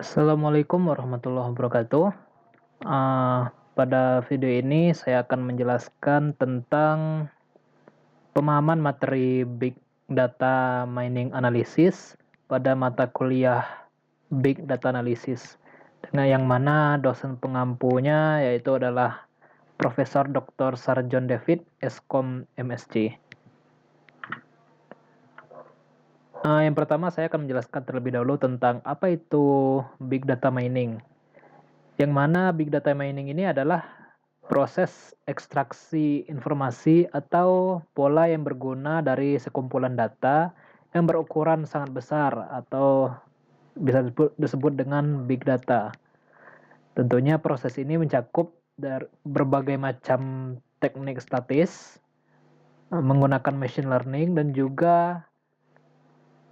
Assalamualaikum warahmatullahi wabarakatuh. Uh, Pada video ini saya akan menjelaskan tentang pemahaman materi Big Data Mining Analysis pada mata kuliah Big Data Analysis, dengan yang mana dosen pengampunya yaitu adalah Profesor Dr. Sarjon David, Eskom MSc. Yang pertama saya akan menjelaskan terlebih dahulu tentang apa itu Big Data Mining. Yang mana Big Data Mining ini adalah proses ekstraksi informasi atau pola yang berguna dari sekumpulan data yang berukuran sangat besar atau bisa disebut dengan Big Data. Tentunya proses ini mencakup dari berbagai macam teknik statis, menggunakan machine learning, dan juga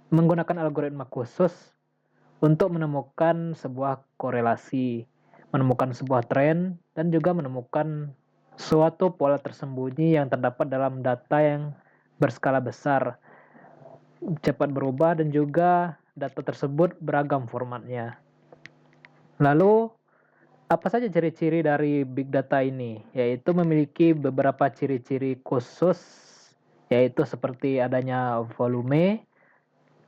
menggunakan algoritma khusus untuk menemukan sebuah korelasi, menemukan sebuah tren, dan juga menemukan suatu pola tersembunyi yang terdapat dalam data yang berskala besar, cepat berubah, dan juga data tersebut beragam formatnya. Lalu, apa saja ciri-ciri dari big data ini? Yaitu memiliki beberapa ciri-ciri khusus, yaitu seperti adanya volume,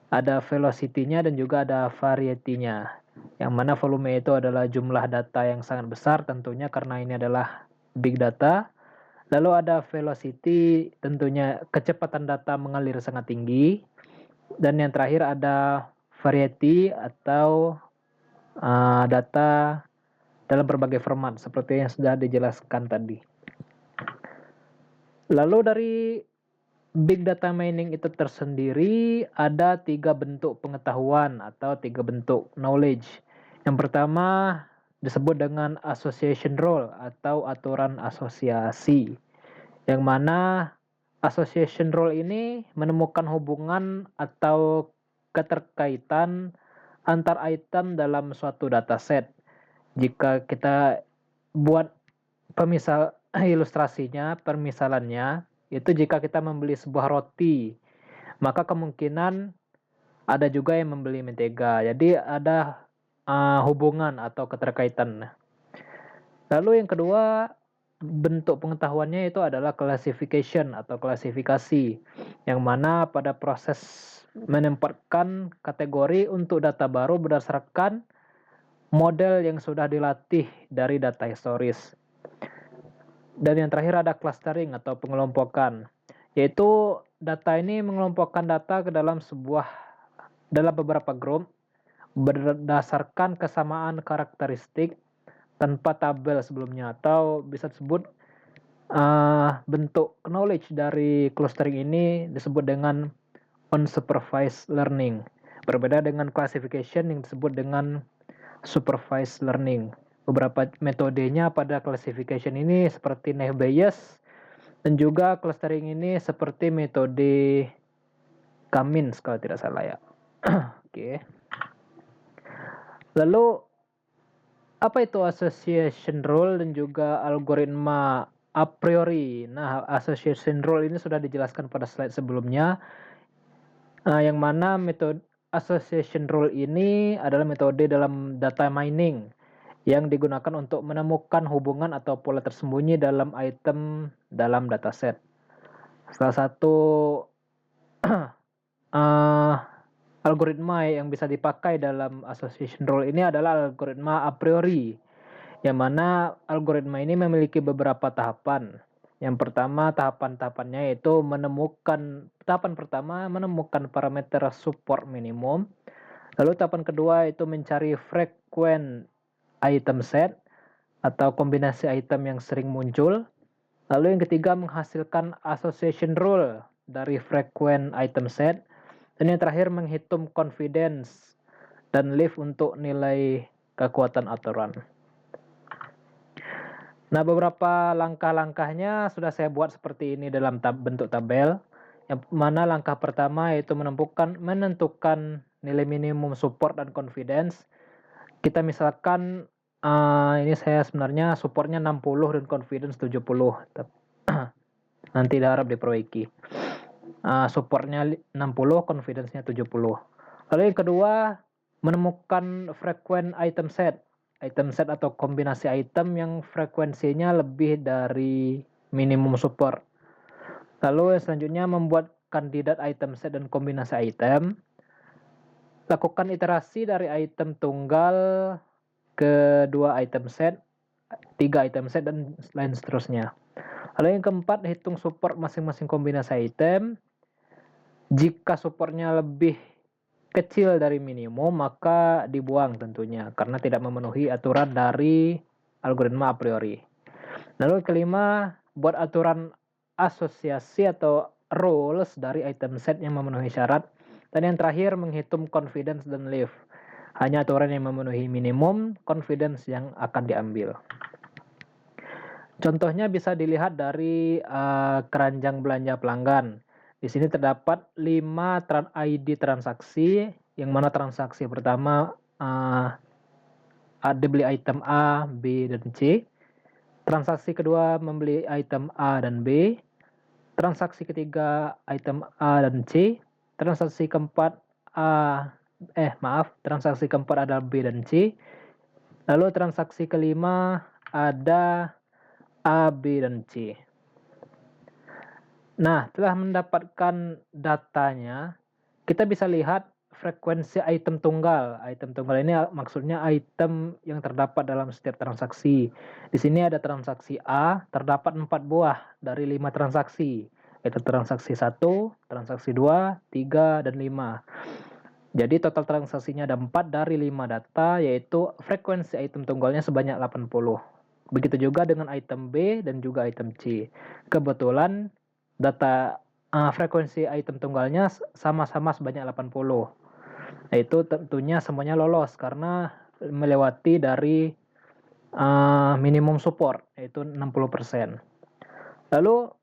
ada velocity-nya, dan juga ada variety-nya. Yang mana volume itu adalah jumlah data yang sangat besar tentunya karena ini adalah big data. Lalu ada velocity, tentunya kecepatan data mengalir sangat tinggi. Dan yang terakhir ada variety atau data dalam berbagai format seperti yang sudah dijelaskan tadi. Lalu dari Big Data Mining itu tersendiri ada 3 bentuk pengetahuan atau 3 bentuk knowledge. Yang pertama disebut dengan association rule atau aturan asosiasi. Yang mana association rule ini menemukan hubungan atau keterkaitan antar item dalam suatu dataset. Jika kita buat permisalannya, itu jika kita membeli sebuah roti, maka kemungkinan ada juga yang membeli mentega. Jadi ada hubungan atau keterkaitan. Lalu yang kedua, bentuk pengetahuannya itu adalah classification atau klasifikasi, yang mana pada proses menempatkan kategori untuk data baru berdasarkan model yang sudah dilatih dari data historis. Dan yang terakhir ada clustering atau pengelompokan, yaitu data ini mengelompokkan data ke dalam beberapa grup berdasarkan kesamaan karakteristik tanpa tabel sebelumnya, atau bisa disebut bentuk knowledge dari clustering ini disebut dengan unsupervised learning. Berbeda dengan classification yang disebut dengan supervised learning. Beberapa metodenya pada classification ini seperti Naive Bayes, dan juga clustering ini seperti metode Cummins kalau tidak salah ya. Oke. Lalu apa itu association rule dan juga algoritma a priori? Nah, association rule ini sudah dijelaskan pada slide sebelumnya, yang mana metode association rule ini adalah metode dalam data mining yang digunakan untuk menemukan hubungan atau pola tersembunyi dalam item dalam dataset. Salah satu algoritma yang bisa dipakai dalam association rule ini adalah algoritma a priori, yang mana algoritma ini memiliki beberapa tahapan. Yang pertama, tahapan-tahapannya yaitu tahapan pertama menemukan parameter support minimum. Lalu tahapan kedua itu mencari frequent item set atau kombinasi item yang sering muncul. Lalu yang ketiga menghasilkan association rule dari frequent item set. Dan yang terakhir menghitung confidence dan leaf untuk nilai kekuatan aturan. Nah, beberapa langkah-langkahnya sudah saya buat seperti ini dalam bentuk tabel. Yang mana langkah pertama yaitu menentukan nilai minimum support dan confidence. Kita misalkan ini saya sebenarnya supportnya 60 dan confidence 70. Nanti diharap diperbaiki. Supportnya 60, confidence-nya 70. Lalu yang kedua, menemukan frequent item set atau kombinasi item yang frekuensinya lebih dari minimum support. Lalu selanjutnya membuat kandidat item set dan kombinasi item. Lakukan iterasi dari item tunggal ke 2 item set, 3 item set, dan lain seterusnya. Lalu yang keempat, hitung support masing-masing kombinasi item. Jika supportnya lebih kecil dari minimum, maka dibuang tentunya, karena tidak memenuhi aturan dari algoritma a priori. Lalu kelima, buat aturan asosiasi atau rules dari item set yang memenuhi syarat. Dan yang terakhir, menghitung confidence dan leave. Hanya aturan yang memenuhi minimum confidence yang akan diambil. Contohnya bisa dilihat dari keranjang belanja pelanggan. Di sini terdapat 5 ID transaksi, yang mana transaksi pertama ada beli item A, B, dan C. Transaksi kedua membeli item A dan B. Transaksi ketiga item A dan C. Transaksi keempat transaksi keempat ada B dan C. Lalu transaksi kelima ada A, B, dan C. Nah, setelah mendapatkan datanya, kita bisa lihat frekuensi item tunggal. Item tunggal ini maksudnya item yang terdapat dalam setiap transaksi. Di sini ada transaksi A, terdapat 4 buah dari 5 transaksi. Itu transaksi 1, transaksi 2, 3, dan 5. Jadi total transaksinya ada 4 dari 5 data, yaitu frekuensi item tunggalnya sebanyak 80. Begitu juga dengan item B dan juga item C. Kebetulan data frekuensi item tunggalnya sama-sama sebanyak 80. Nah, itu tentunya semuanya lolos karena melewati dari minimum support, yaitu 60%. Lalu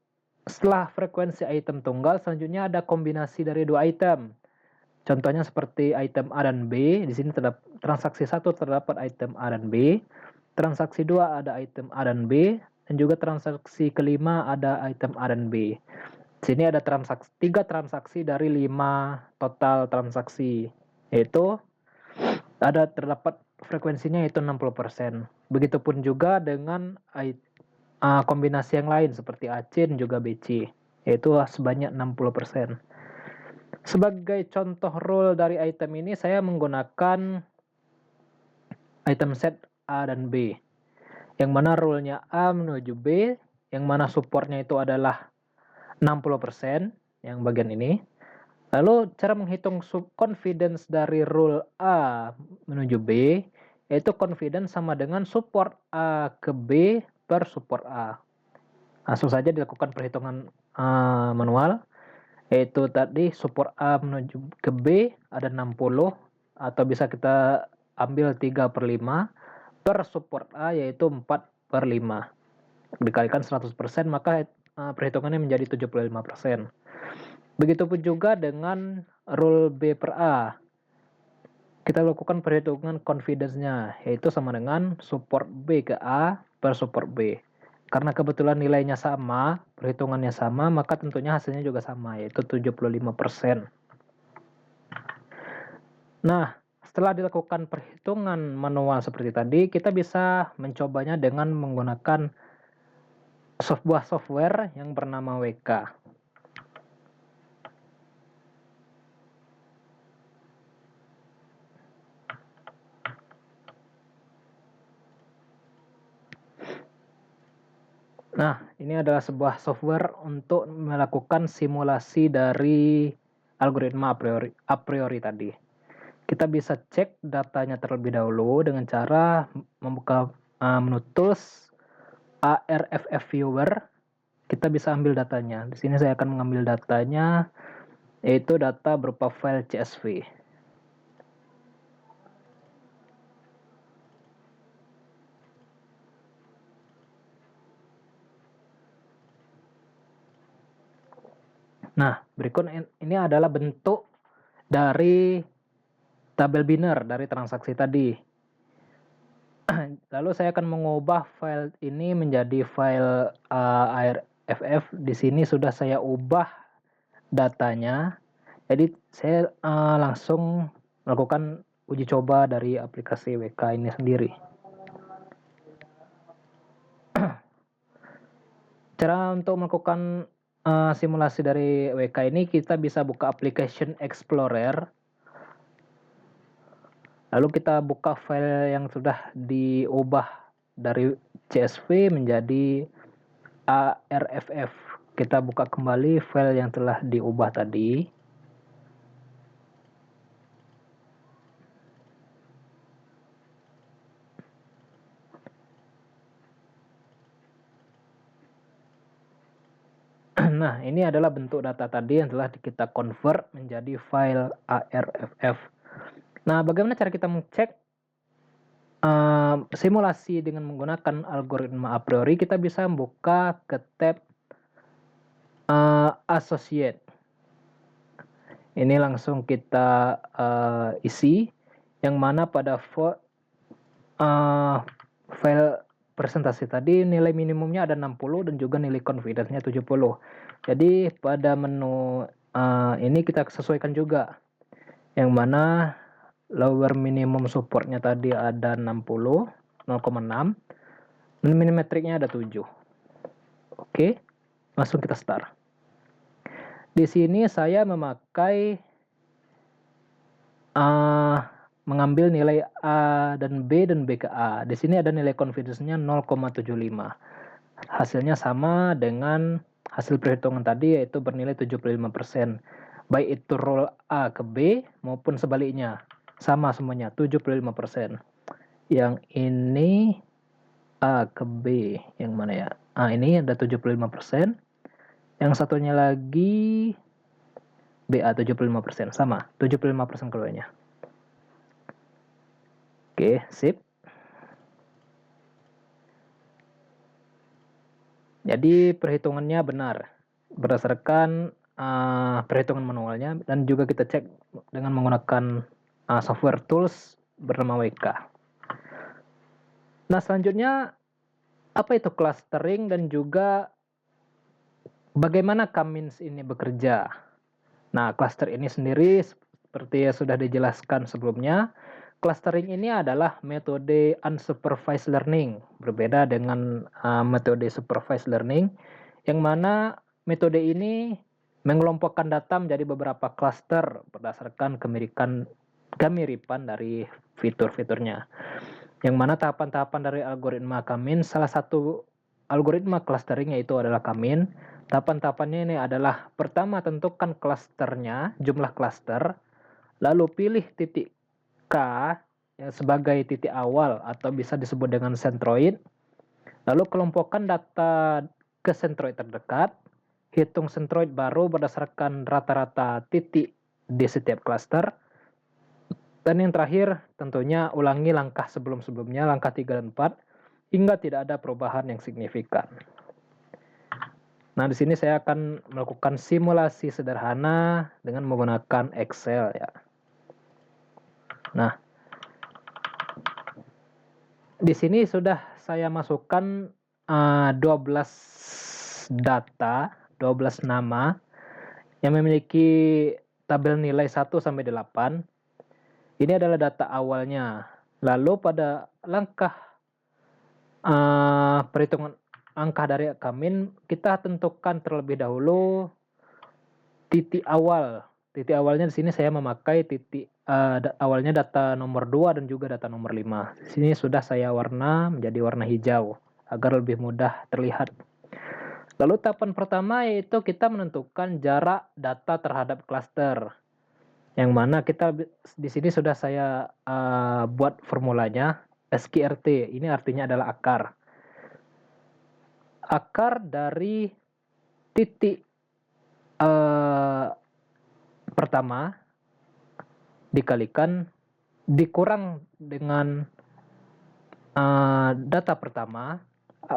setelah frekuensi item tunggal, selanjutnya ada kombinasi dari 2 item. Contohnya seperti item A dan B. Di sini terdapat transaksi 1 terdapat item A dan B. Transaksi 2 ada item A dan B, dan juga transaksi kelima ada item A dan B. Di sini ada 3 transaksi dari 5 total transaksi, yaitu terdapat frekuensinya yaitu 60%. Begitupun juga dengan kombinasi yang lain seperti AC dan juga BC, yaitu sebanyak 60%. Sebagai contoh rule dari item ini, saya menggunakan item set A dan B, yang mana rule-nya A menuju B, yang mana supportnya itu adalah 60%, yang bagian ini. Lalu cara menghitung confidence dari rule A menuju B, yaitu confidence sama dengan support A ke B per support A. Langsung saja dilakukan perhitungan manual, yaitu tadi support A menuju ke B ada 60, atau bisa kita ambil 3/5 per support A, yaitu 4/5. Dikalikan 100%, maka perhitungannya menjadi 75%. Begitupun juga dengan rule B per A. Kita lakukan perhitungan confidence-nya, yaitu sama dengan support B ke A per support B. Karena kebetulan nilainya sama, perhitungannya sama, maka tentunya hasilnya juga sama, yaitu 75%. Nah, setelah dilakukan perhitungan manual seperti tadi, kita bisa mencobanya dengan menggunakan sebuah software yang bernama WK. Nah, ini adalah sebuah software untuk melakukan simulasi dari algoritma a priori tadi. Kita bisa cek datanya terlebih dahulu dengan cara membuka menu tools ARFF viewer. Kita bisa ambil datanya. Di sini saya akan mengambil datanya, yaitu data berupa file CSV. Nah, berikut ini adalah bentuk dari tabel biner dari transaksi tadi. Lalu saya akan mengubah file ini menjadi file ARFF. Di sini sudah saya ubah datanya. Jadi saya langsung melakukan uji coba dari aplikasi WK ini sendiri. Cara untuk melakukan simulasi dari WK ini, kita bisa buka application Explorer. Lalu kita buka file yang sudah diubah dari CSV menjadi ARFF. Kita buka kembali file yang telah diubah tadi. Nah, ini adalah bentuk data tadi yang telah kita convert menjadi file ARFF. Nah, bagaimana cara kita mengecek simulasi dengan menggunakan algoritma a priori? Kita bisa buka ke tab Associate. Ini langsung kita isi, yang mana pada file presentasi tadi nilai minimumnya ada 60 dan juga nilai confidence-nya 70. Jadi pada menu ini kita sesuaikan juga, yang mana lower minimum supportnya tadi ada 60, 0,6, dan minimetriknya ada 7. Oke, langsung kita start. Di sini saya memakai mengambil nilai A dan B ke A. Di sini ada nilai confidence-nya 0,75. Hasilnya sama dengan hasil perhitungan tadi, yaitu bernilai 75%. Baik itu roll A ke B maupun sebaliknya. Sama semuanya, 75%. Yang ini A ke B, yang mana ya? Ini ada 75%. Yang satunya lagi BA 75%, sama 75% keduanya. Oke, sip. Jadi perhitungannya benar berdasarkan perhitungan manualnya, dan juga kita cek dengan menggunakan software tools bernama WK. Nah, selanjutnya apa itu clustering dan juga bagaimana K-means ini bekerja. Nah, cluster ini sendiri seperti yang sudah dijelaskan sebelumnya, clustering ini adalah metode unsupervised learning, berbeda dengan metode supervised learning, yang mana metode ini mengelompokkan data menjadi beberapa cluster berdasarkan kemiripan dari fitur-fiturnya. Yang mana tahapan-tahapan dari algoritma K-means, salah satu algoritma clustering yaitu adalah K-means. Tahapan-tahapannya ini adalah: pertama, tentukan klasternya, jumlah klaster, lalu pilih titik K yang sebagai titik awal atau bisa disebut dengan centroid, lalu kelompokkan data ke centroid terdekat, hitung centroid baru berdasarkan rata-rata titik di setiap klaster, dan yang terakhir tentunya ulangi langkah sebelum-sebelumnya, langkah 3 dan 4, hingga tidak ada perubahan yang signifikan. Nah, di sini saya akan melakukan simulasi sederhana dengan menggunakan Excel ya. Nah, di sini sudah saya masukkan 12 data, 12 nama yang memiliki tabel nilai 1 sampai 8. Ini adalah data awalnya. Lalu pada langkah perhitungan angka dari K-means, kita tentukan terlebih dahulu titik awal. Titik awalnya di sini saya memakai titik awalnya data nomor 2 dan juga data nomor 5. Di sini sudah saya warna menjadi warna hijau agar lebih mudah terlihat. Lalu tahapan pertama yaitu kita menentukan jarak data terhadap klaster. Yang mana kita di sini sudah saya buat formulanya, SQRT. Ini artinya adalah akar. Akar dari titik pertama dikurang dengan data pertama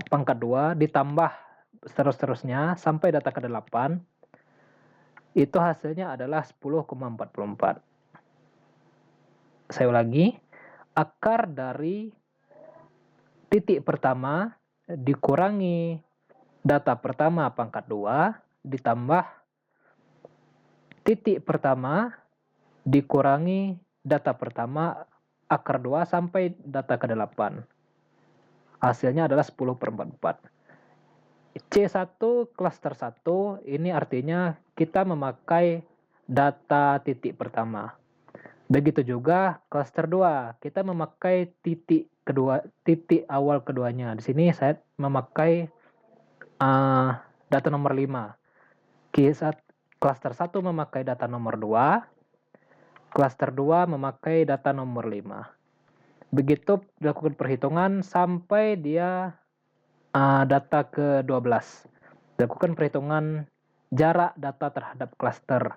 pangkat 2 ditambah seterusnya sampai data ke-8, itu hasilnya adalah 10,44. Saya ulangi, akar dari titik pertama dikurangi data pertama pangkat 2 ditambah titik pertama dikurangi data pertama akar 2 sampai data ke-8. Hasilnya adalah 10/44. C1 klaster 1 ini artinya kita memakai data titik pertama. Begitu juga klaster 2, kita memakai titik awal keduanya. Di sini saya memakai data nomor 5. Klaster 1 memakai data nomor 2, klaster 2 memakai data nomor 5. Begitu dilakukan perhitungan sampai dia data ke-12. Dilakukan perhitungan jarak data terhadap klaster.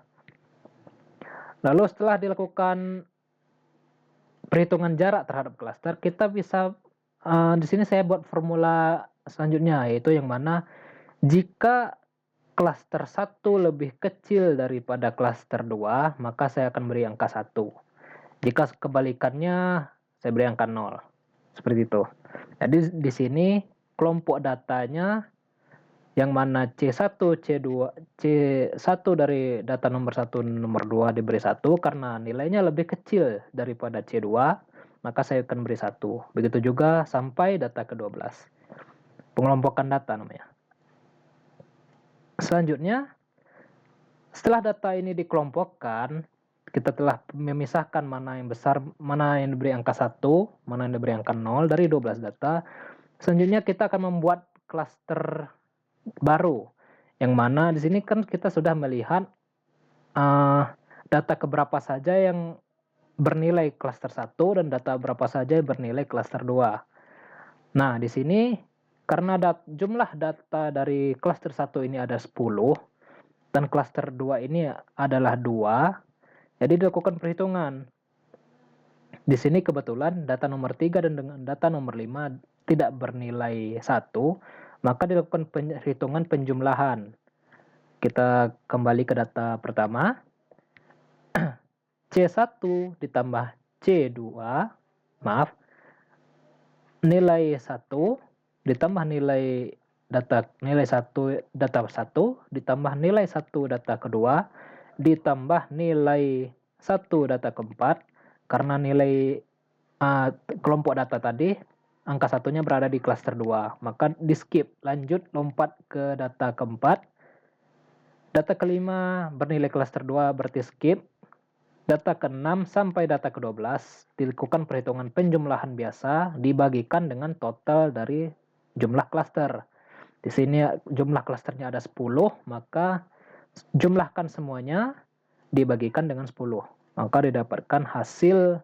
Lalu setelah dilakukan perhitungan jarak terhadap klaster, kita bisa di sini saya buat formula selanjutnya, yaitu yang mana jika klaster 1 lebih kecil daripada klaster 2, maka saya akan beri angka 1. Jika kebalikannya, saya beri angka 0. Seperti itu. Jadi di sini kelompok datanya yang mana C1, C2, C1 dari data nomor 1 nomor 2 diberi 1 karena nilainya lebih kecil daripada C2, maka saya akan beri 1. Begitu juga sampai data ke-12. Pengelompokan data namanya. Selanjutnya, setelah data ini dikelompokkan, kita telah memisahkan mana yang besar, mana yang diberi angka 1, mana yang diberi angka 0 dari 12 data. Selanjutnya kita akan membuat klaster baru, yang mana di sini kan kita sudah melihat data keberapa saja yang bernilai klaster 1 dan data berapa saja yang bernilai klaster 2. Nah, di sini karena jumlah data dari klaster 1 ini ada 10 dan klaster 2 ini adalah 2, jadi dilakukan perhitungan. Di sini kebetulan data nomor 3 dan dengan data nomor 5 tidak bernilai 1, maka dilakukan perhitungan penjumlahan. Kita kembali ke data pertama. C1 ditambah C2, nilai 1 ditambah nilai 1 data 1 ditambah nilai 1 data kedua ditambah nilai 1 data keempat, karena nilai kelompok data tadi angka satunya berada di klaster 2, maka di skip, lanjut lompat ke data keempat. Data kelima bernilai klaster 2 berarti skip. Data ke-6 sampai data ke-12 dilakukan perhitungan penjumlahan biasa dibagikan dengan total dari jumlah klaster. Di sini jumlah klasternya ada 10, maka jumlahkan semuanya dibagikan dengan 10. Maka didapatkan hasil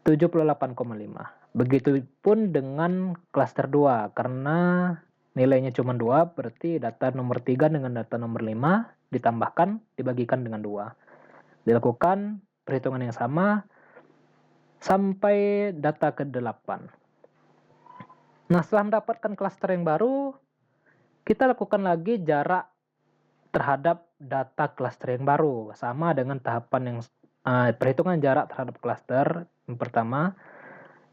78,5. Begitupun dengan klaster 2, karena nilainya cuma 2, berarti data nomor 3 dengan data nomor 5 ditambahkan, dibagikan dengan 2. Dilakukan perhitungan yang sama sampai data ke-8. Nah, setelah mendapatkan klaster yang baru, kita lakukan lagi jarak terhadap data klaster yang baru. Sama dengan tahapan yang perhitungan jarak terhadap klaster yang pertama,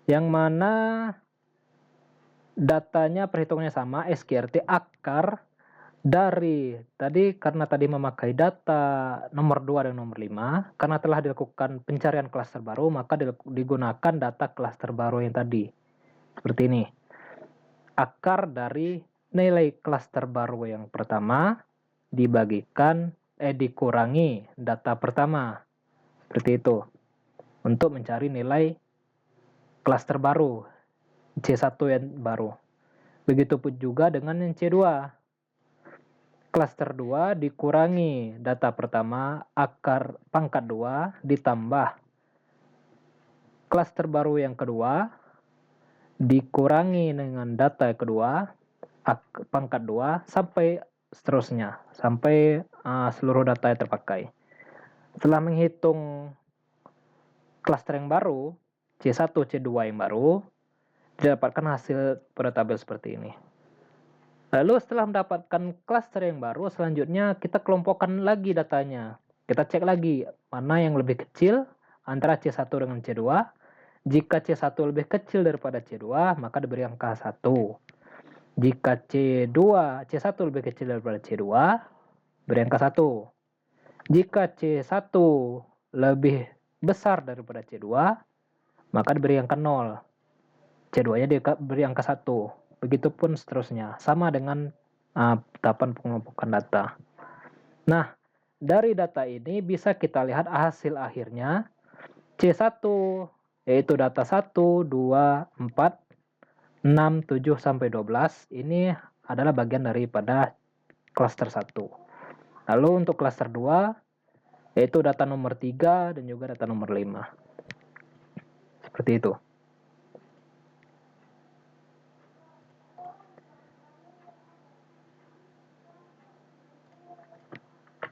yang mana datanya perhitungannya sama, SQRT akar dari tadi, karena tadi memakai data nomor 2 dan nomor 5, karena telah dilakukan pencarian klaster baru, maka digunakan data klaster baru yang tadi. Seperti ini. Akar dari nilai klaster baru yang pertama dikurangi data pertama. Seperti itu. Untuk mencari nilai klaster baru, C1 yang baru. Begitupun juga dengan yang C2. Klaster 2 dikurangi data pertama akar pangkat 2 ditambah klaster baru yang kedua dikurangi dengan data kedua pangkat 2 sampai seterusnya, sampai seluruh data yang terpakai. Setelah menghitung klaster yang baru, C1, C2 yang baru, didapatkan hasil pada tabel seperti ini. Lalu setelah mendapatkan klaster yang baru, selanjutnya kita kelompokkan lagi datanya. Kita cek lagi mana yang lebih kecil antara C1 dengan C2. Jika C1 lebih kecil daripada C2, maka diberi angka 1. Jika C1 lebih kecil daripada C2, beri angka 1. Jika C1 lebih besar daripada C2, maka diberi angka 0. C2-nya diberi angka 1. Begitupun seterusnya. Sama dengan tahapan pengelompokan data. Nah, dari data ini bisa kita lihat hasil akhirnya C1, yaitu data 1, 2, 4, 6, 7, sampai 12. Ini adalah bagian daripada klaster 1. Lalu untuk klaster 2, yaitu data nomor 3 dan juga data nomor 5. Seperti itu.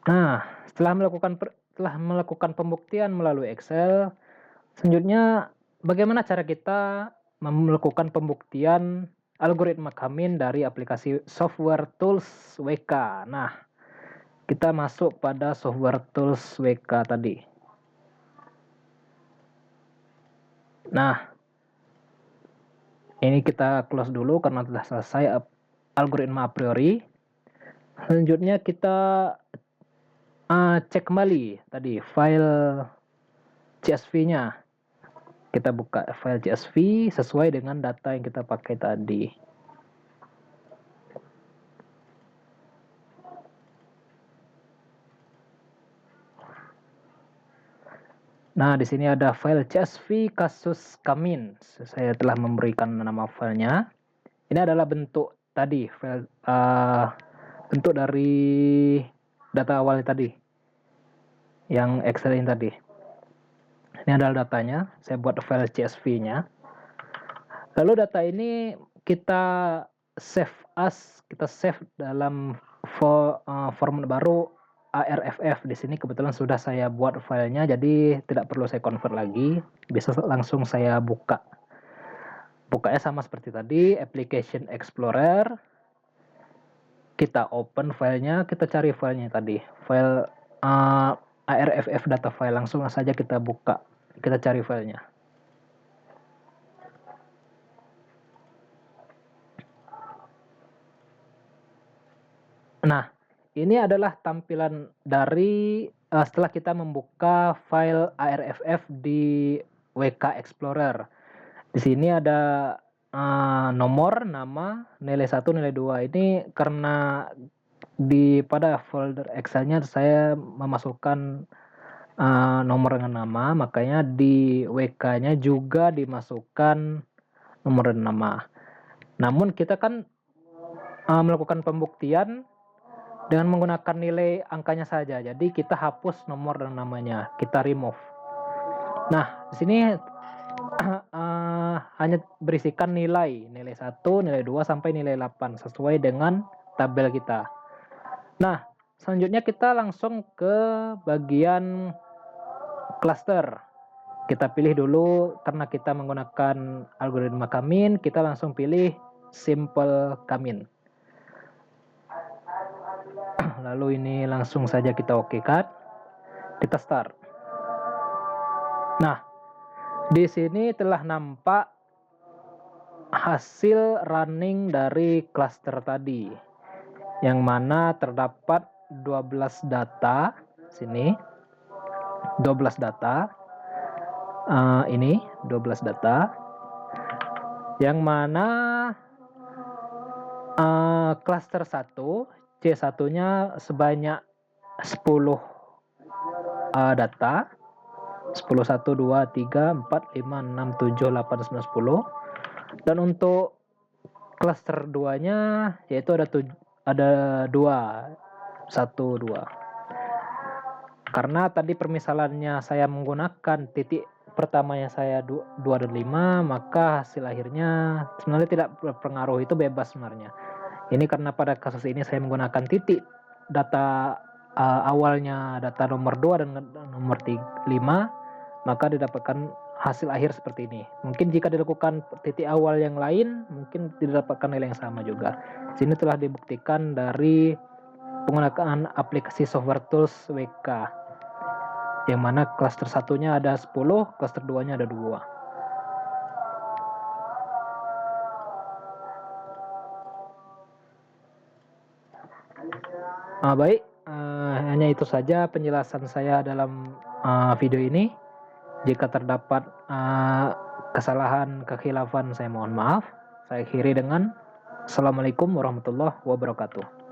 Nah, setelah melakukan pembuktian melalui Excel, selanjutnya bagaimana cara kita melakukan pembuktian algoritma Kamin dari aplikasi Software Tools WK. Nah, kita masuk pada Software Tools WK tadi. Nah, ini kita close dulu karena telah selesai algoritma a priori. Selanjutnya kita cek kembali tadi file CSV-nya. Kita buka file CSV sesuai dengan data yang kita pakai tadi. Nah, di sini ada file CSV kasus Kamin. Saya telah memberikan nama filenya. Ini adalah bentuk tadi, file bentuk dari data awalnya tadi, yang Excel ini tadi. Ini adalah datanya. Saya buat file CSV-nya. Lalu data ini kita save as, kita save dalam format baru ARFF. Di sini kebetulan sudah saya buat filenya, jadi tidak perlu saya convert lagi. Bisa langsung saya buka. Bukanya sama seperti tadi, Application Explorer. Kita open filenya, kita cari filenya tadi, file ARFF data file. Langsung saja kita buka, kita cari filenya. Nah, ini adalah tampilan dari setelah kita membuka file ARFF di WK Explorer. Di sini ada nomor, nama, nilai 1, nilai 2. Ini karena pada folder Excel-nya saya memasukkan nomor dengan nama, makanya di WK-nya juga dimasukkan nomor dan nama. Namun kita kan melakukan pembuktian dengan menggunakan nilai angkanya saja. Jadi kita hapus nomor dan namanya, kita remove. Nah, di sini hanya berisikan nilai 1, nilai 2 sampai nilai 8 sesuai dengan tabel kita. Nah, selanjutnya kita langsung ke bagian cluster. Kita pilih dulu, karena kita menggunakan algoritma Kamin, kita langsung pilih simple Kamin. Lalu ini langsung saja kita oke-kan. Kita start. Nah, di sini telah nampak hasil running dari cluster tadi, yang mana terdapat 12 data. Sini 12 data. Ini 12 data, yang mana cluster 1 C1-nya sebanyak 10 data. 10, 1, 2, 3, 4, 5, 6, 7, 8, 9, 10. Dan untuk cluster 2-nya yaitu ada 2, 1, 2. Karena tadi permisalannya saya menggunakan titik pertamanya saya 2 dan 5, maka hasil akhirnya sebenarnya tidak berpengaruh, itu bebas sebenarnya. Ini karena pada kasus ini saya menggunakan titik data awalnya data nomor 2 dan nomor 5, maka didapatkan hasil akhir seperti ini. Mungkin jika dilakukan titik awal yang lain, mungkin didapatkan nilai yang sama juga. Sini telah dibuktikan dari penggunaan aplikasi Software Tools WK, yang mana cluster 1-nya ada 10, cluster 2-nya ada 2. Baik, hanya itu saja penjelasan saya dalam video ini. Jika terdapat kesalahan, kekhilafan, saya mohon maaf. Saya akhiri dengan Assalamualaikum warahmatullahi wabarakatuh.